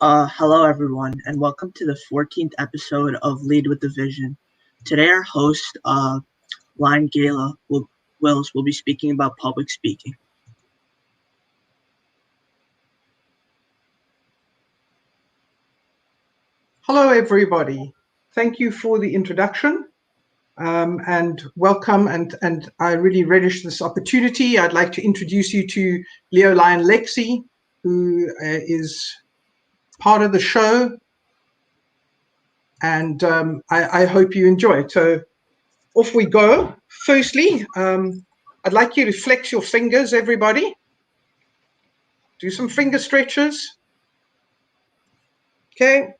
Hello everyone, and welcome to the 14th episode of Lead with the Vision. Today our host, Geila Wills, will be speaking about public speaking. Hello everybody. Thank you for the introduction and welcome, and I really relish this opportunity. I'd like to introduce you to Leo Lion Lexi, who is part of the show, and I hope you enjoy it. So off we go. Firstly, I'd like you to flex your fingers, everybody. Do some finger stretches. Okay.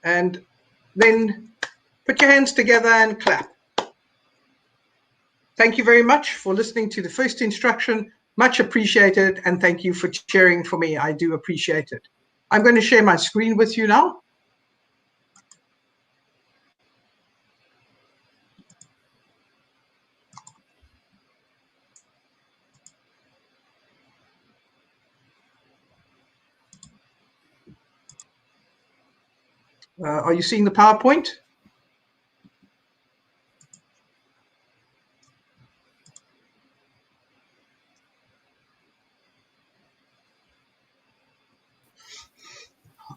And then put your hands together and clap. Thank you very much for listening to the first instruction. Much appreciated, and thank you for cheering for me. I do appreciate it. I'm going to share my screen with you now. Are you seeing the PowerPoint?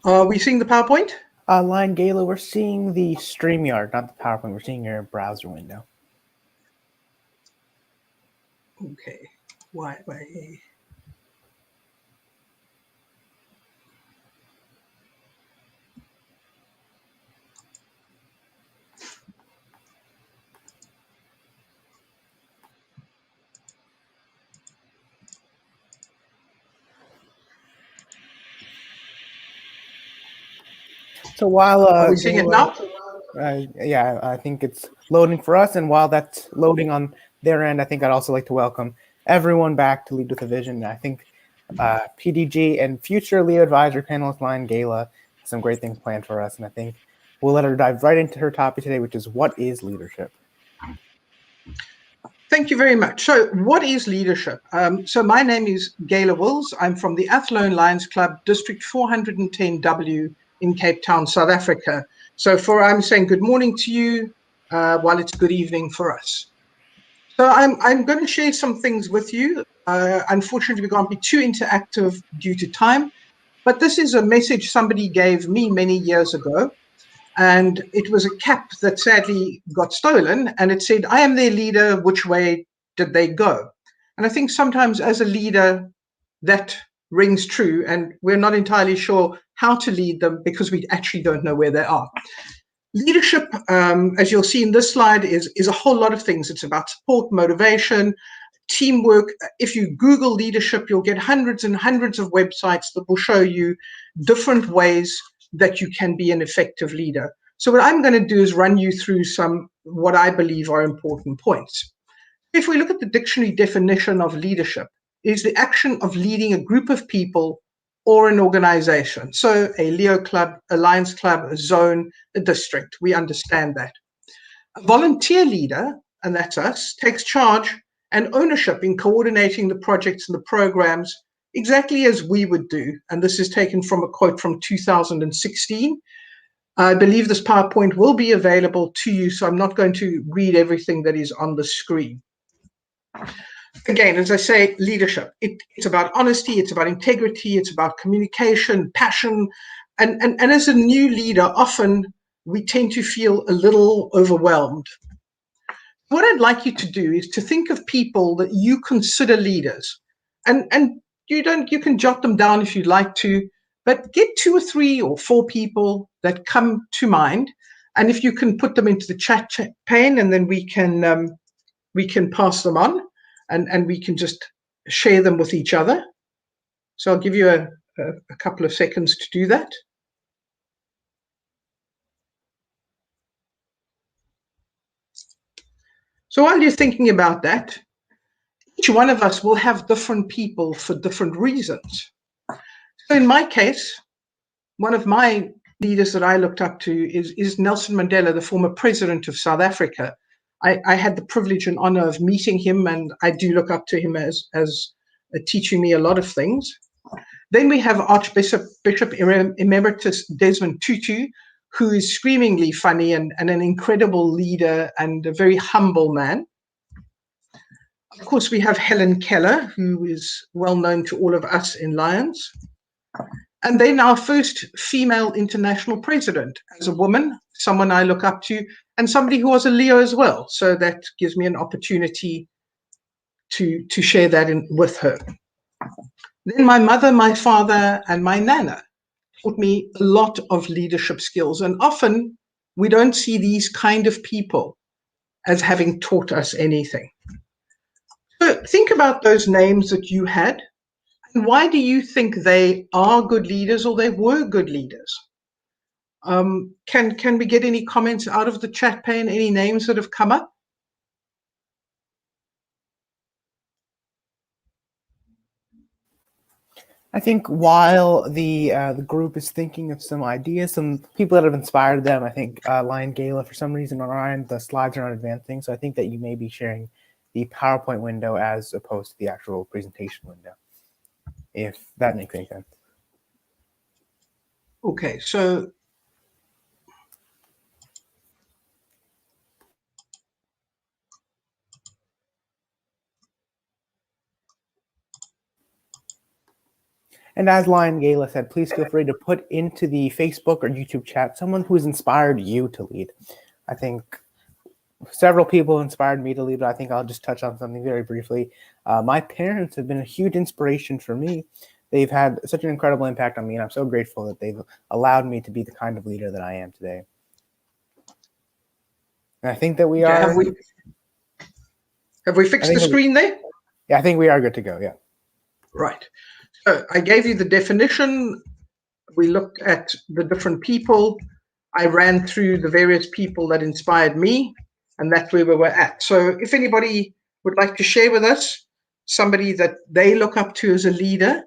Are we seeing the PowerPoint? Line Geila, we're seeing the StreamYard, not the PowerPoint. We're seeing your browser window. Okay. Why? So while are we seeing it now? Yeah, I think it's loading for us, and while that's loading on their end, I think I'd also like to welcome everyone back to Lead with a Vision. I think PDG and future Leo advisor panelist Line Geila has some great things planned for us, and I think we'll let her dive right into her topic today, which is what is leadership? Thank you very much. So what is leadership? So my name is Geila Wills. I'm from the Athlone Lions Club, District 410W in Cape Town, South Africa. So I'm saying good morning to you while it's good evening for us. So I'm going to share some things with you. Unfortunately, we can't be too interactive due to time, but this is a message somebody gave me many years ago. And it was a cap that sadly got stolen, and it said, "I am their leader, which way did they go?" And I think sometimes as a leader, that rings true, and we're not entirely sure how to lead them because we actually don't know where they are. Leadership, as you'll see in this slide, is a whole lot of things. It's about support, motivation, teamwork. If you Google leadership, you'll get hundreds and hundreds of websites that will show you different ways that you can be an effective leader. So what I'm going to do is run you through some what I believe are important points. If we look at the dictionary definition of leadership, it is the action of leading a group of people or an organization. So a Leo club, a Lions club, a zone, a district, we understand that. A volunteer leader, and that's us, takes charge and ownership in coordinating the projects and the programs exactly as we would do. And this is taken from a quote from 2016. I believe this PowerPoint will be available to you, so I'm not going to read everything that is on the screen. Again, as I say, leadership. It's about honesty, it's about integrity, it's about communication, passion. And as a new leader, often we tend to feel a little overwhelmed. What I'd like you to do is to think of people that you consider leaders. And you can jot them down if you'd like to, but get 2 or 3 or 4 people that come to mind. And if you can put them into the chat pane, and then we can pass them on, and we can just share them with each other. So I'll give you a couple of seconds to do that. So while you're thinking about that, each one of us will have different people for different reasons. So in my case, one of my leaders that I looked up to is Nelson Mandela, the former president of South Africa. I had the privilege and honor of meeting him, and I do look up to him as teaching me a lot of things. Then we have Bishop Emeritus Desmond Tutu, who is screamingly funny and an incredible leader and a very humble man. Of course, we have Helen Keller, who is well known to all of us in Lions. And then our first female international president, as a woman, someone I look up to, and somebody who was a Leo as well. So that gives me an opportunity to share that with her. Then my mother, my father, and my nana taught me a lot of leadership skills. And often we don't see these kind of people as having taught us anything. So think about those names that you had. And why do you think they are good leaders or they were good leaders? Can we get any comments out of the chat pane? Any names that have come up? I think while the group is thinking of some ideas, some people that have inspired them, I think Lion Geila, for some reason on our end, the slides are not advancing. So I think that you may be sharing the PowerPoint window as opposed to the actual presentation window, if that makes any sense. Okay, so and as Lion Geila said, please feel free to put into the Facebook or YouTube chat someone who has inspired you to lead. I think several people inspired me to lead, but I think I'll just touch on something very briefly. My parents have been a huge inspiration for me. They've had such an incredible impact on me, and I'm so grateful that they've allowed me to be the kind of leader that I am today. And I think that we are... Have we fixed the screen there? Yeah, I think we are good to go, yeah. Right. So I gave you the definition. We looked at the different people. I ran through the various people that inspired me, and that's where we were at. So if anybody would like to share with us somebody that they look up to as a leader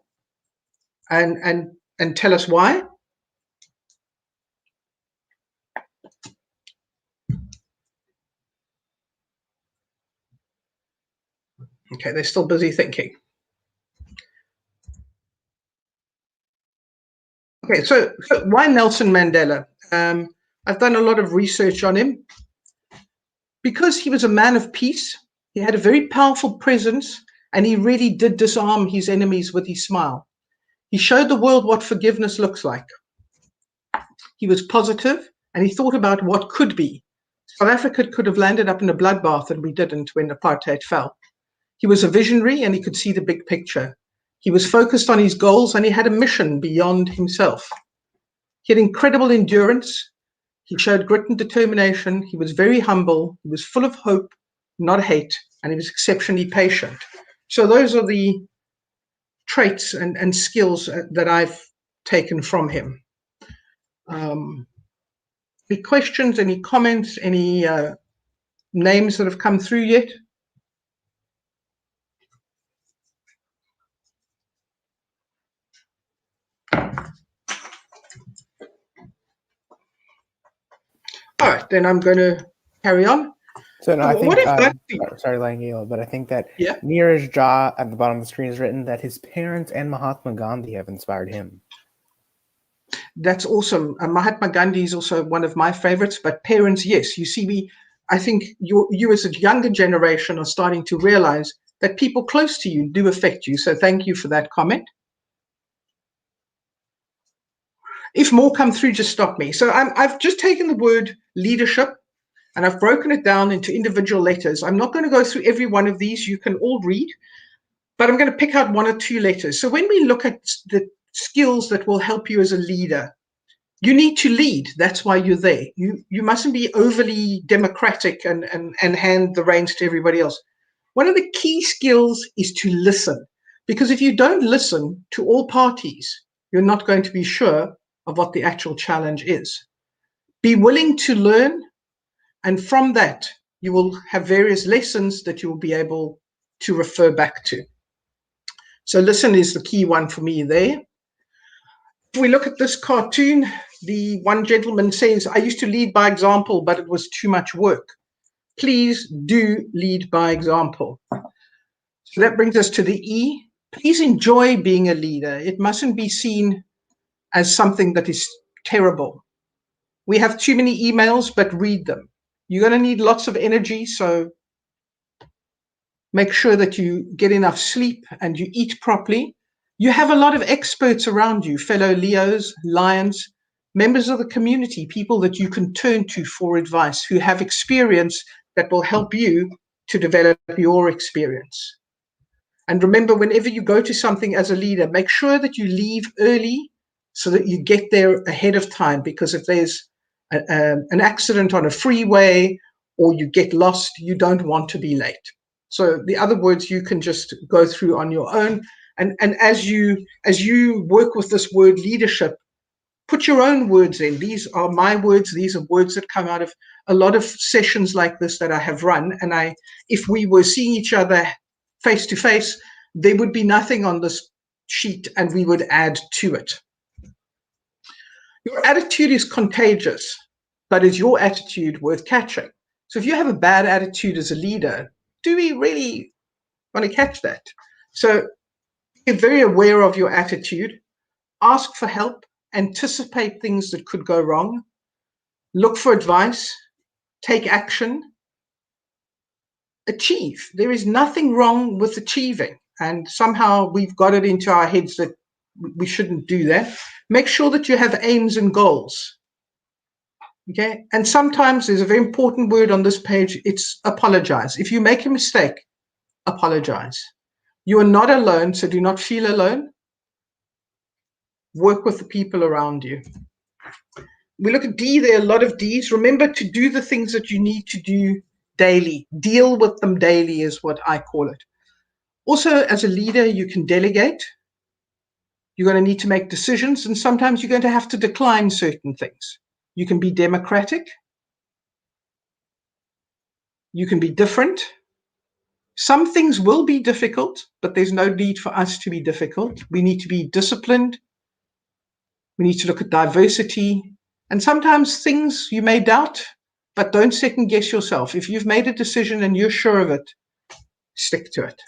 and tell us why. Okay, they're still busy thinking. Okay, so why Nelson Mandela? I've done a lot of research on him. Because he was a man of peace, he had a very powerful presence, and he really did disarm his enemies with his smile. He showed the world what forgiveness looks like. He was positive, and he thought about what could be. South Africa could have landed up in a bloodbath, and we didn't when apartheid fell. He was a visionary, and he could see the big picture. He was focused on his goals, and he had a mission beyond himself. He had incredible endurance. He showed grit and determination. He was very humble. He was full of hope, not hate, and he was exceptionally patient. So those are the traits and skills that I've taken from him. Any questions, any comments, any names that have come through yet? All right, then I'm going to carry on. So no, I think, sorry, Lion Geila, but I think that Neeraj Jha at the bottom of the screen has written that his parents and Mahatma Gandhi have inspired him. That's awesome. Mahatma Gandhi is also one of my favorites, but parents, yes. You see, I think you as a younger generation are starting to realize that people close to you do affect you. So thank you for that comment. If more come through, just stop me. So I've just taken the word leadership and I've broken it down into individual letters. I'm not going to go through every one of these. You can all read, but I'm going to pick out one or two letters. So when we look at the skills that will help you as a leader, you need to lead. That's why you're there. You mustn't be overly democratic and hand the reins to everybody else. One of the key skills is to listen, because if you don't listen to all parties, you're not going to be sure of what the actual challenge is. Be willing to learn, and from that, you will have various lessons that you will be able to refer back to. So listen is the key one for me there. If we look at this cartoon, the one gentleman says, I used to lead by example, but it was too much work. Please do lead by example. So that brings us to the E. Please enjoy being a leader. It mustn't be seen as something that is terrible. We have too many emails, but read them. You're going to need lots of energy, so make sure that you get enough sleep and you eat properly. You have a lot of experts around you, fellow Leos, Lions, members of the community, people that you can turn to for advice, who have experience that will help you to develop your experience. And remember, whenever you go to something as a leader, make sure that you leave early so that you get there ahead of time. Because if there's an accident on a freeway or you get lost, you don't want to be late. So the other words you can just go through on your own. And as you work with this word leadership, put your own words in. These are my words. These are words that come out of a lot of sessions like this that I have run. And if we were seeing each other face to face, there would be nothing on this sheet and we would add to it. Your attitude is contagious, but is your attitude worth catching? So if you have a bad attitude as a leader, do we really want to catch that? So be very aware of your attitude, ask for help, anticipate things that could go wrong, look for advice, take action, achieve. There is nothing wrong with achieving. And somehow we've got it into our heads that we shouldn't do that. Make sure that you have aims and goals. Okay. And sometimes there's a very important word on this page. It's apologize. If you make a mistake, apologize. You are not alone, so do not feel alone. Work with the people around you. We look at D, there are a lot of Ds. Remember to do the things that you need to do daily. Deal with them daily is what I call it. Also, as a leader, you can delegate. You're going to need to make decisions, and sometimes you're going to have to decline certain things. You can be democratic. You can be different. Some things will be difficult, but there's no need for us to be difficult. We need to be disciplined. We need to look at diversity. And sometimes things you may doubt, but don't second guess yourself. If you've made a decision and you're sure of it, stick to it.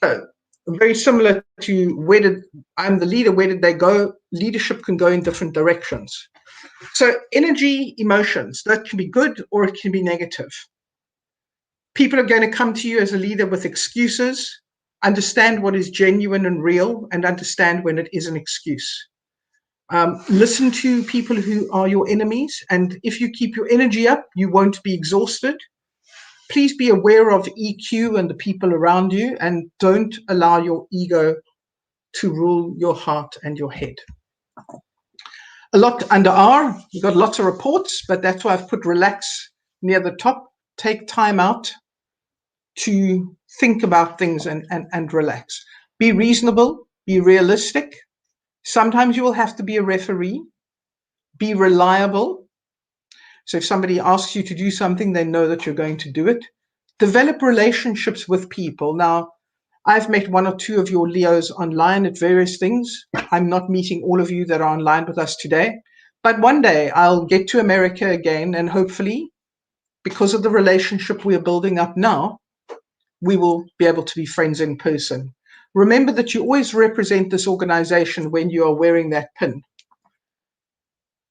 So, very similar to I'm the leader, where did they go? Leadership can go in different directions. So energy, emotions, that can be good or it can be negative. People are going to come to you as a leader with excuses. Understand what is genuine and real and understand when it is an excuse. Listen to people who are your enemies, and if you keep your energy up, you won't be exhausted. Please be aware of EQ and the people around you, and don't allow your ego to rule your heart and your head. A lot under R, you've got lots of reports, but that's why I've put relax near the top. Take time out to think about things and relax. Be reasonable, be realistic. Sometimes you will have to be a referee. Be reliable. So if somebody asks you to do something, they know that you're going to do it. Develop relationships with people. Now, I've met one or two of your Leos online at various things. I'm not meeting all of you that are online with us today. But one day I'll get to America again, and hopefully, because of the relationship we're building up now, we will be able to be friends in person. Remember that you always represent this organization when you are wearing that pin.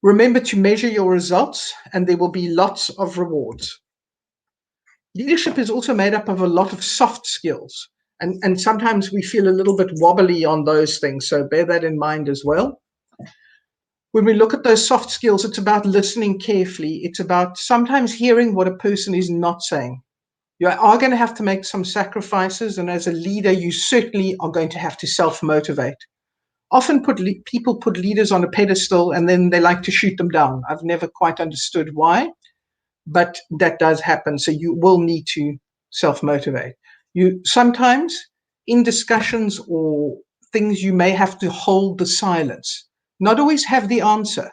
Remember to measure your results, and there will be lots of rewards. Leadership is also made up of a lot of soft skills, and sometimes we feel a little bit wobbly on those things, so bear that in mind as well. When we look at those soft skills, it's about listening carefully. It's about sometimes hearing what a person is not saying. You are going to have to make some sacrifices, and as a leader, you certainly are going to have to self-motivate. Often people put leaders on a pedestal and then they like to shoot them down. I've never quite understood why, but that does happen. So you will need to self-motivate. You sometimes in discussions or things, you may have to hold the silence, not always have the answer.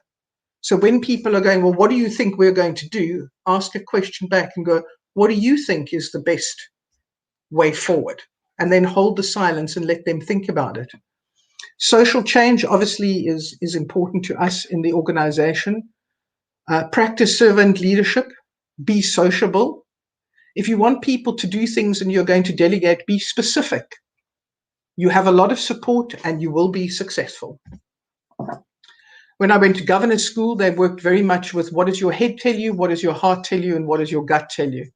So when people are going, well, what do you think we're going to do? Ask a question back and go, what do you think is the best way forward? And then hold the silence and let them think about it. Social change obviously is important to us in the organization. Practice servant leadership. Be sociable. If you want people to do things and you're going to delegate, be specific. You have a lot of support and you will be successful. When I went to governor's school, they worked very much with what does your head tell you, what does your heart tell you, and what does your gut tell you.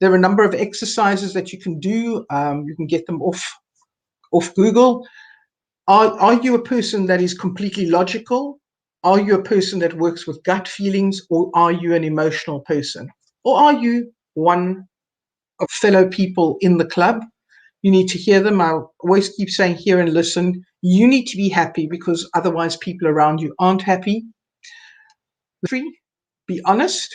There are a number of exercises that you can do. You can get them off Google. Are you a person that is completely logical? Are you a person that works with gut feelings, or are you an emotional person? Or are you one of fellow people in the club? You need to hear them. I always keep saying, hear and listen. You need to be happy because otherwise people around you aren't happy. 3, be honest.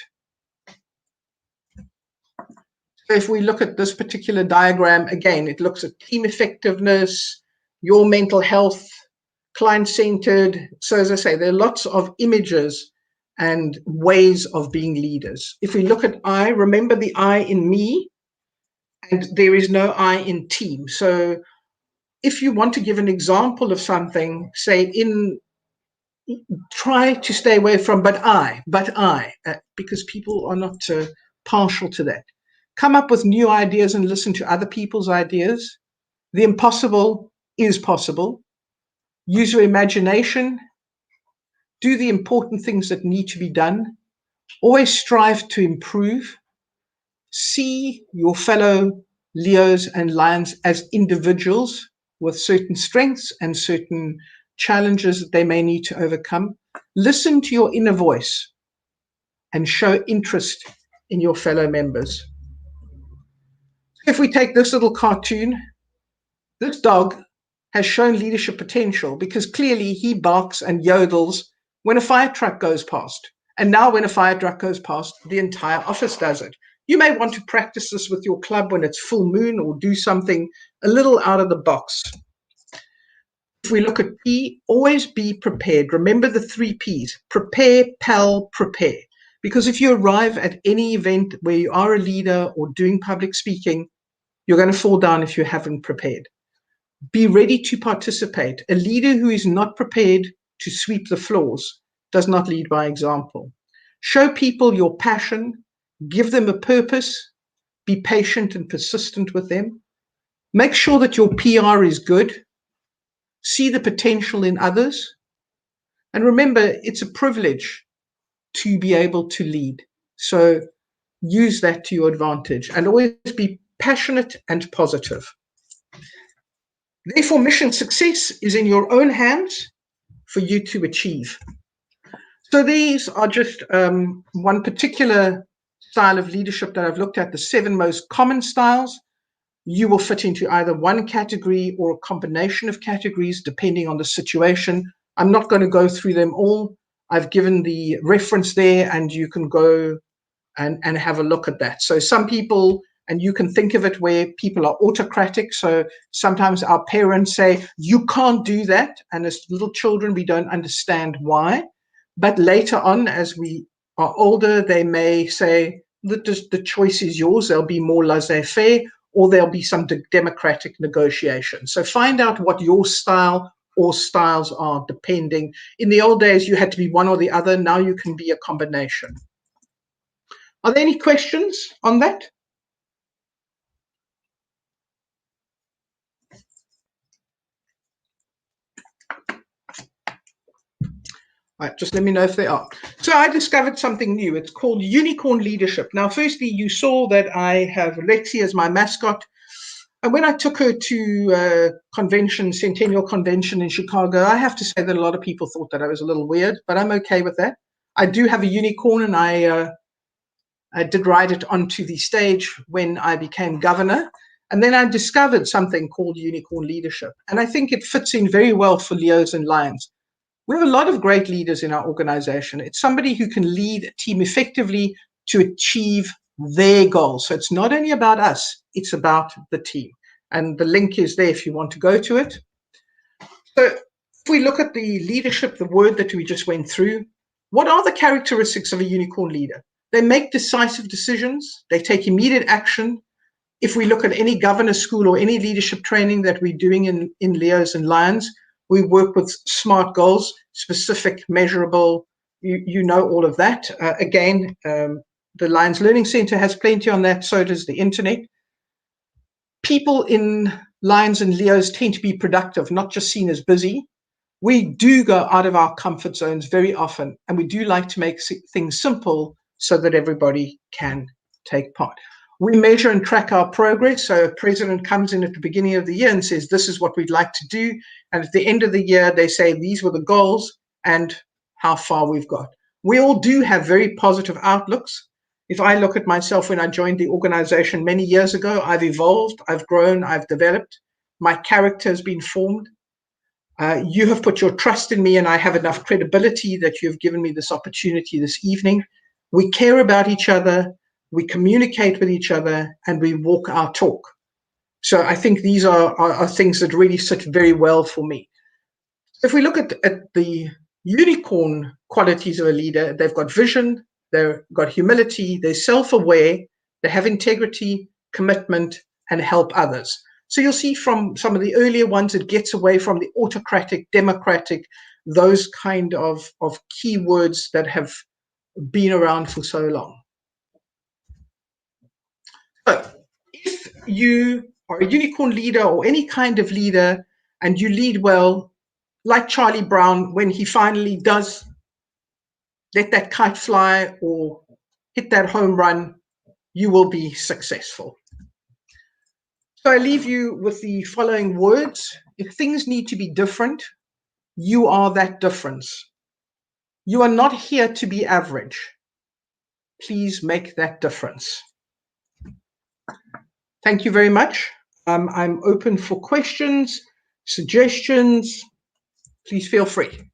So if we look at this particular diagram, again, it looks at team effectiveness, your mental health, client-centered. So as I say, there are lots of images and ways of being leaders. If we look at I, remember the I in me, and there is no I in team. So if you want to give an example of something, say try to stay away from but I, because people are not partial to that. Come up with new ideas and listen to other people's ideas. The impossible is possible. Use your imagination. Do the important things that need to be done. Always strive to improve. See your fellow Leos and Lions as individuals with certain strengths and certain challenges that they may need to overcome. Listen to your inner voice and show interest in your fellow members. If we take this little cartoon, this dog has shown leadership potential because clearly he barks and yodels when a fire truck goes past. And now when a fire truck goes past, the entire office does it. You may want to practice this with your club when it's full moon, or do something a little out of the box. If we look at P, always be prepared. Remember the 3 Ps: prepare, pal, prepare. Because if you arrive at any event where you are a leader or doing public speaking, you're going to fall down if you haven't prepared. Be ready to participate. A leader who is not prepared to sweep the floors does not lead by example. Show people your passion, give them a purpose, be patient and persistent with them. Make sure that your PR is good. See the potential in others. And remember, it's a privilege to be able to lead. So use that to your advantage and always be passionate and positive. Therefore, mission success is in your own hands for you to achieve. So these are just one particular style of leadership that I've looked at, the 7 most common styles. You will fit into either one category or a combination of categories, depending on the situation. I'm not going to go through them all. I've given the reference there, and you can go and have a look at that. So some people, and you can think of it where people are autocratic. So sometimes our parents say, you can't do that. And as little children, we don't understand why. But later on, as we are older, they may say that the choice is yours. There'll be more laissez-faire, or there'll be some democratic negotiation. So find out what your style or styles are, depending. In the old days, you had to be one or the other. Now you can be a combination. Are there any questions on that? Right, just let me know if they are. So I discovered something new. It's called unicorn leadership. Now, firstly, you saw that I have Lexi as my mascot. And when I took her to Centennial Convention in Chicago, I have to say that a lot of people thought that I was a little weird, but I'm okay with that. I do have a unicorn, and I did ride it onto the stage when I became governor. And then I discovered something called unicorn leadership. And I think it fits in very well for Leos and Lions. We have a lot of great leaders in our organization. It's somebody who can lead a team effectively to achieve their goals. So it's not only about us, it's about the team. And the link is there if you want to go to it. So if we look at the leadership, the word that we just went through, what are the characteristics of a unicorn leader? They make decisive decisions. They take immediate action. If we look at any governor school or any leadership training that we're doing in Leos and Lions, we work with SMART goals, specific, measurable. You know all of that. Again, the Lions Learning Center has plenty on that. So does the internet. People in Lions and Leos tend to be productive, not just seen as busy. We do go out of our comfort zones very often, and we do like to make things simple so that everybody can take part. We measure and track our progress. So a president comes in at the beginning of the year and says, this is what we'd like to do. And at the end of the year, they say, these were the goals and how far we've got. We all do have very positive outlooks. If I look at myself when I joined the organization many years ago, I've evolved, I've grown, I've developed. My character has been formed. You have put your trust in me, and I have enough credibility that you have given me this opportunity this evening. We care about each other, we communicate with each other, and we walk our talk. So I think these are things that really sit very well for me. If we look at the unicorn qualities of a leader, they've got vision, they've got humility, they're self-aware, they have integrity, commitment, and help others. So you'll see from some of the earlier ones, it gets away from the autocratic, democratic, those kind of keywords that have been around for so long. But if you are a unicorn leader or any kind of leader and you lead well, like Charlie Brown, when he finally does let that kite fly or hit that home run, you will be successful. So I leave you with the following words. If things need to be different, you are that difference. You are not here to be average. Please make that difference. Thank you very much. I'm open for questions, suggestions. Please feel free.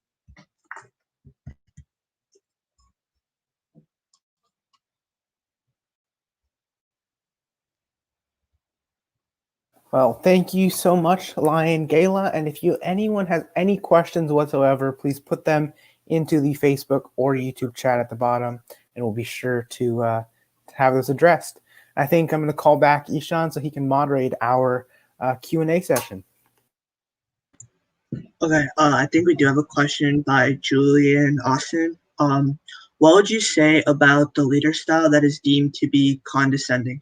Well, thank you so much, Lion Geila. And if anyone has any questions whatsoever, please put them into the Facebook or YouTube chat at the bottom, and we'll be sure to have those addressed. I think I'm going to call back Ishan so he can moderate our Q&A session. Okay, I think we do have a question by Julian Austin. What would you say about the leader style that is deemed to be condescending?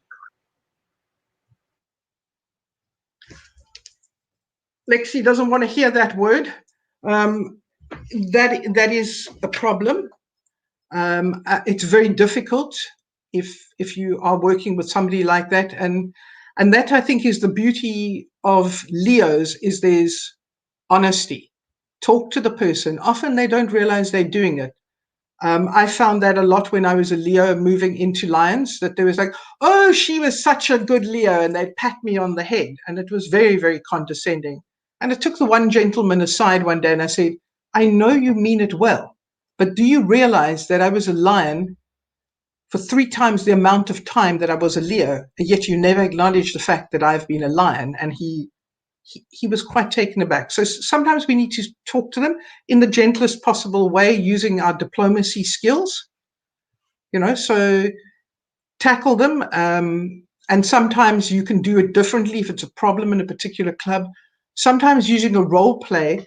Lexi doesn't want to hear that word. That is a problem. It's very difficult if you are working with somebody like that, and that I think is the beauty of Leos, is there's honesty. Talk to the person. Often they don't realize they're doing it. I found that a lot when I was a Leo moving into Lions, that there was like, oh, she was such a good Leo, and they'd pat me on the head, and it was very, very condescending. And I took the one gentleman aside one day and I said, I know you mean it well, but do you realize that I was a Lion for 3 times the amount of time that I was a Leo, and yet you never acknowledge the fact that I've been a Lion? And he was quite taken aback. So sometimes we need to talk to them in the gentlest possible way, using our diplomacy skills, so tackle them. And sometimes you can do it differently if it's a problem in a particular club. Sometimes using a role play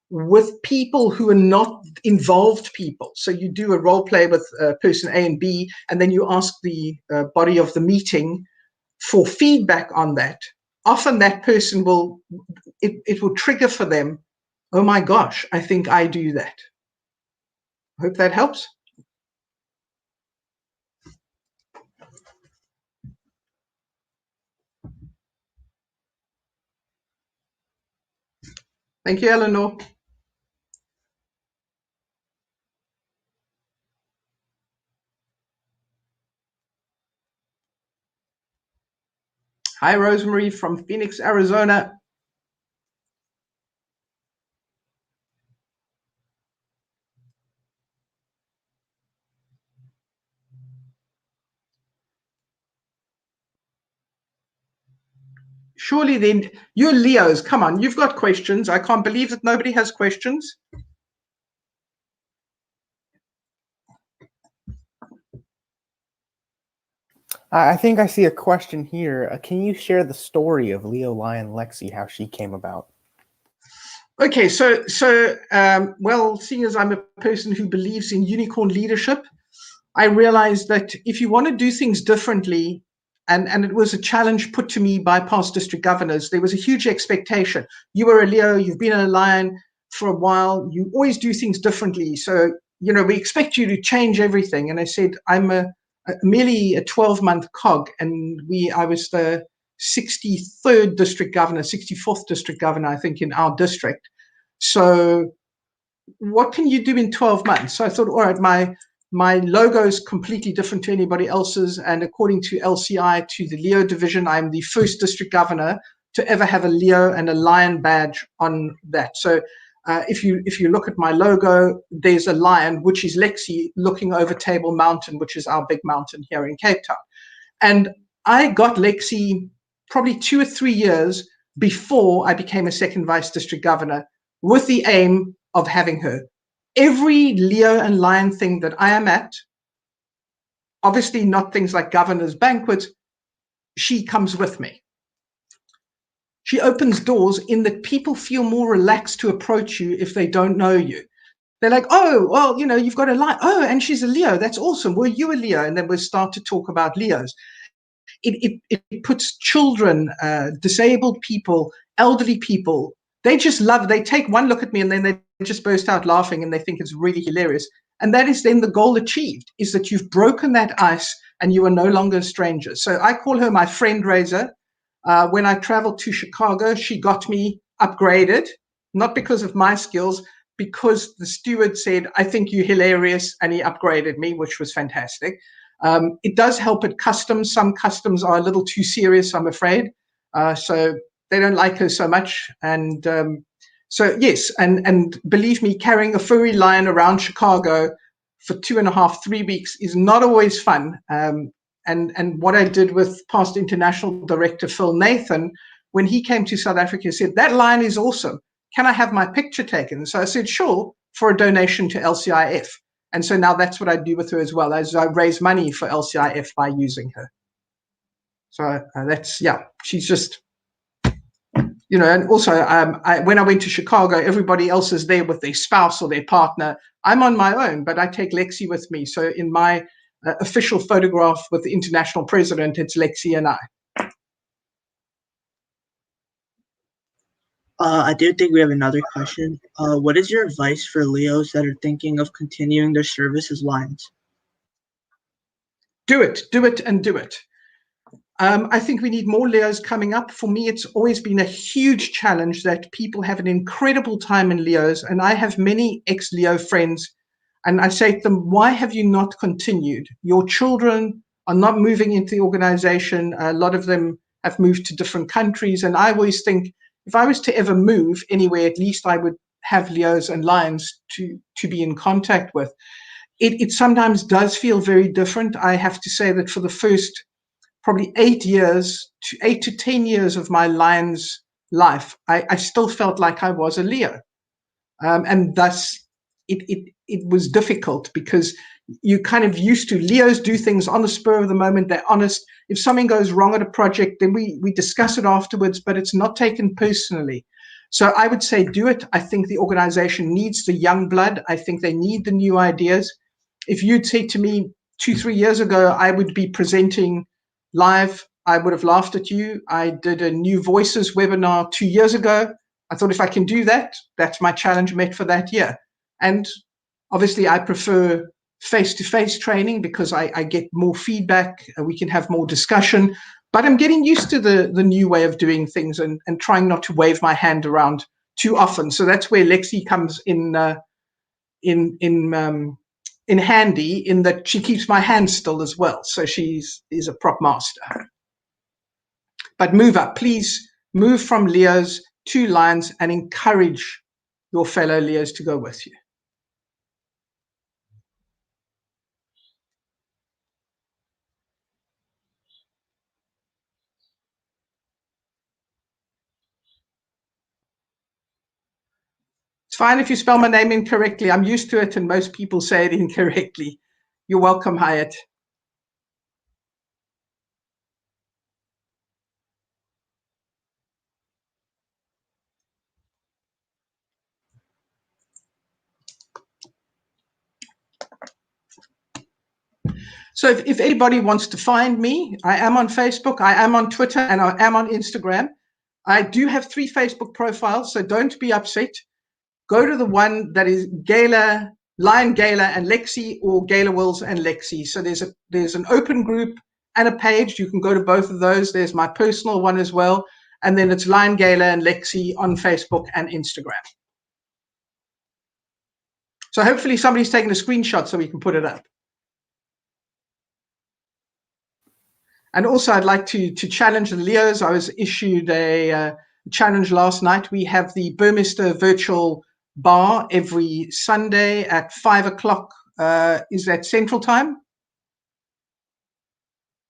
with people who are not involved people. So you do a role play with person A and B, and then you ask the body of the meeting for feedback on that. Often that person will, it will trigger for them, oh my gosh, I think I do that. I hope that helps. Thank you, Eleanor. Hi, Rosemary from Phoenix, Arizona. Surely then, you're Leos. Come on, you've got questions. I can't believe that nobody has questions. I think I see a question here. Can you share the story of Leo Lion Lexi, how she came about? Okay, so well, seeing as I'm a person who believes in unicorn leadership, I realized that if you want to do things differently, And it was a challenge put to me by past district governors. There was a huge expectation. You were a Leo, you've been a Lion for a while, you always do things differently. So, we expect you to change everything. And I said, I'm merely a 12-month cog, and I was the 63rd district governor, 64th district governor, I think, in our district. So what can you do in 12 months? So I thought, all right, my logo is completely different to anybody else's. And according to LCI, to the Leo division, I'm the first district governor to ever have a Leo and a Lion badge on that. So if you look at my logo, there's a lion, which is Lexi, looking over Table Mountain, which is our big mountain here in Cape Town. And I got Lexi probably 2 or 3 years before I became a second vice district governor, with the aim of having her. Every Leo and Lion thing that I am at, obviously not things like governor's banquets, she comes with me. She opens doors in that people feel more relaxed to approach you if they don't know you. They're like, oh, well, you've got a Lion. Oh, and she's a Leo. That's awesome. Were you a Leo? And then we'll start to talk about Leos. It puts children, disabled people, elderly people, they just love, they take one look at me and then they just burst out laughing and they think it's really hilarious. And that is then the goal achieved, is that you've broken that ice and you are no longer a stranger. So I call her my friend raiser. When I traveled to Chicago, she got me upgraded, not because of my skills, because the steward said, I think you're hilarious, and he upgraded me, which was fantastic. It does help at customs. Some customs are a little too serious, I'm afraid. So they don't like her so much. And so, yes, and believe me, carrying a furry lion around Chicago for 2.5, 3 weeks is not always fun. And what I did with past international director Phil Nathan, when he came to South Africa, he said, that lion is awesome. Can I have my picture taken? So I said, sure, for a donation to LCIF. And so now that's what I do with her as well, as I raise money for LCIF by using her. So that's, yeah, she's just, and also when I went to Chicago, everybody else is there with their spouse or their partner. I'm on my own, but I take Lexi with me. So in my official photograph with the international president, it's Lexi and I. I do think we have another question. What is your advice for Leos that are thinking of continuing their service as Lions? Do it, and do it. I think we need more Leos coming up. For me, it's always been a huge challenge that people have an incredible time in Leos, and I have many ex-Leo friends, and I say to them, why have you not continued? Your children are not moving into the organization. A lot of them have moved to different countries, and I always think, if I was to ever move anywhere, at least I would have Leos and Lions to be in contact with. It sometimes does feel very different. I have to say that for the first probably 8 to 10 years of my Lions life, I still felt like I was a Leo. And thus it was difficult, because you kind of used to, Leos do things on the spur of the moment. They're honest. If something goes wrong at a project, then we discuss it afterwards, but it's not taken personally. So I would say do it. I think the organization needs the young blood. I think they need the new ideas. If you'd said to me 2-3 years ago, I would be presenting live, I would have laughed at you. I did a New Voices webinar 2 years ago. I thought, if I can do that, that's my challenge met for that year. And obviously I prefer face-to-face training because I get more feedback, we can have more discussion, but I'm getting used to the new way of doing things, and trying not to wave my hand around too often. So that's where Lexi comes in handy, in that she keeps my hand still as well. So is a prop master. But move up, please. Move from Leos to Lions and encourage your fellow Leos to go with you. It's fine if you spell my name incorrectly. I'm used to it, and most people say it incorrectly. You're welcome, Hyatt. So if anybody wants to find me, I am on Facebook, I am on Twitter, and I am on Instagram. I do have 3 Facebook profiles, so don't be upset. Go to the one that is Geila, Lion Geila and Lexi, or Geila Wills and Lexi. So there's an open group and a page. You can go to both of those. There's my personal one as well. And then it's Lion Geila and Lexi on Facebook and Instagram. So hopefully somebody's taken a screenshot so we can put it up. And also, I'd like to challenge the Leos. I was issued a challenge last night. We have the Burmester virtual bar every Sunday at 5 o'clock. Is that Central Time?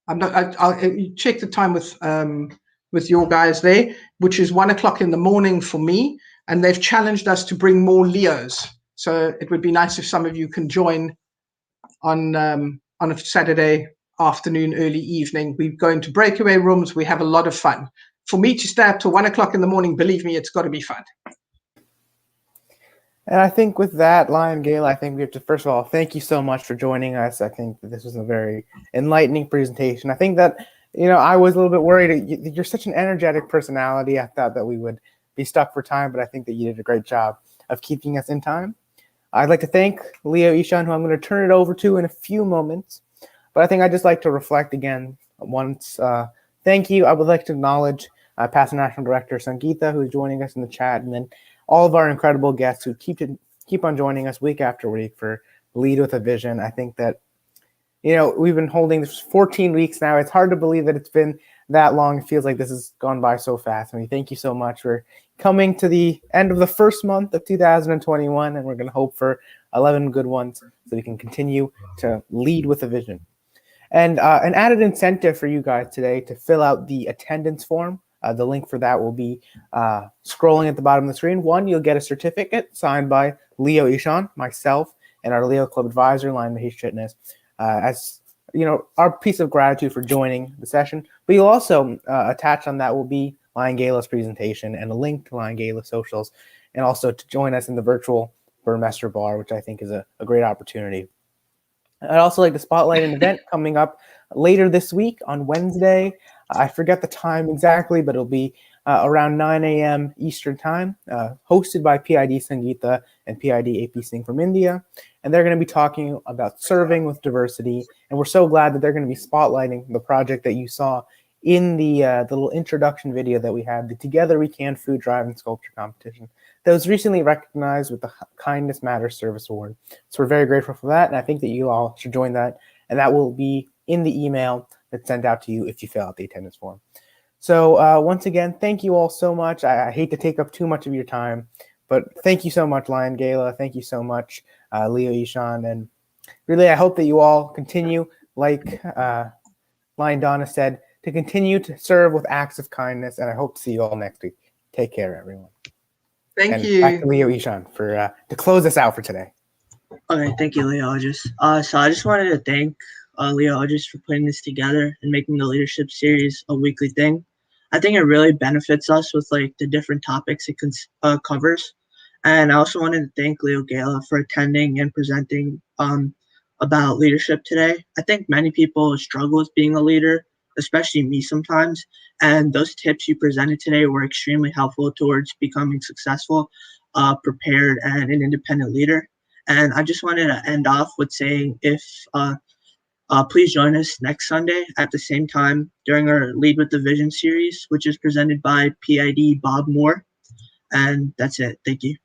I'll check the time with your guys there, which is 1 o'clock in the morning for me. And they've challenged us to bring more Leos. So it would be nice if some of you can join on a Saturday afternoon, early evening. We go into breakaway rooms. We have a lot of fun. For me to stay up till 1 o'clock in the morning, believe me, it's got to be fun. And I think with that, Lion Geila, I think we have to, first of all, thank you so much for joining us. I think that this was a very enlightening presentation. I think that, I was a little bit worried. You're such an energetic personality. I thought that we would be stuck for time, but I think that you did a great job of keeping us in time. I'd like to thank Leo Ishan, who I'm going to turn it over to in a few moments. But I think I'd just like to reflect again once. Thank you. I would like to acknowledge past National Director Sangeeta, who is joining us in the chat, and then all of our incredible guests who keep on joining us week after week for Lead with a Vision. I think that, we've been holding this 14 weeks now. It's hard to believe that it's been that long. It feels like this has gone by so fast. Thank you so much for coming to the end of the first month of 2021, and we're going to hope for 11 good ones so we can continue to lead with a vision. And an added incentive for you guys today to fill out the attendance form. The link for that will be scrolling at the bottom of the screen. One, you'll get a certificate signed by Leo Ishan, myself, and our Leo Club advisor, Lion Mahesh Fitness, as our piece of gratitude for joining the session. But you'll also attach on that will be Lion Geila's presentation and a link to Lion Geila socials, and also to join us in the virtual Burmester Bar, which I think is a great opportunity. I'd also like to spotlight an event coming up later this week on Wednesday. I forget the time exactly, but it'll be around 9 a.m. Eastern time, hosted by PID Sangeeta and PID AP Singh from India. And they're going to be talking about serving with diversity. And we're so glad that they're going to be spotlighting the project that you saw in the little introduction video that we had, the Together We Can Food Drive and Sculpture Competition, that was recently recognized with the Kindness Matters Service Award. So we're very grateful for that, and I think that you all should join that, and that will be in the email that's sent out to you if you fill out the attendance form. So once again, thank you all so much. I hate to take up too much of your time, but thank you so much, Lion Geila. Thank you so much, Leo Ishan, and really I hope that you all continue, like Lion Donna said, to continue to serve with acts of kindness, and I hope to see you all next week. Take care, everyone. Thank you. Back to Leo Ishan for to close us out for today. Okay, thank you, Leologist. So I just wanted to thank Leologist for putting this together and making the leadership series a weekly thing. I think it really benefits us with like the different topics it covers. And I also wanted to thank Leo Geila for attending and presenting about leadership today. I think many people struggle with being a leader, especially me sometimes. And those tips you presented today were extremely helpful towards becoming successful, prepared, and an independent leader. And I just wanted to end off with saying please join us next Sunday at the same time during our Lead with the Vision series, which is presented by PID Bob Moore. And that's it. Thank you.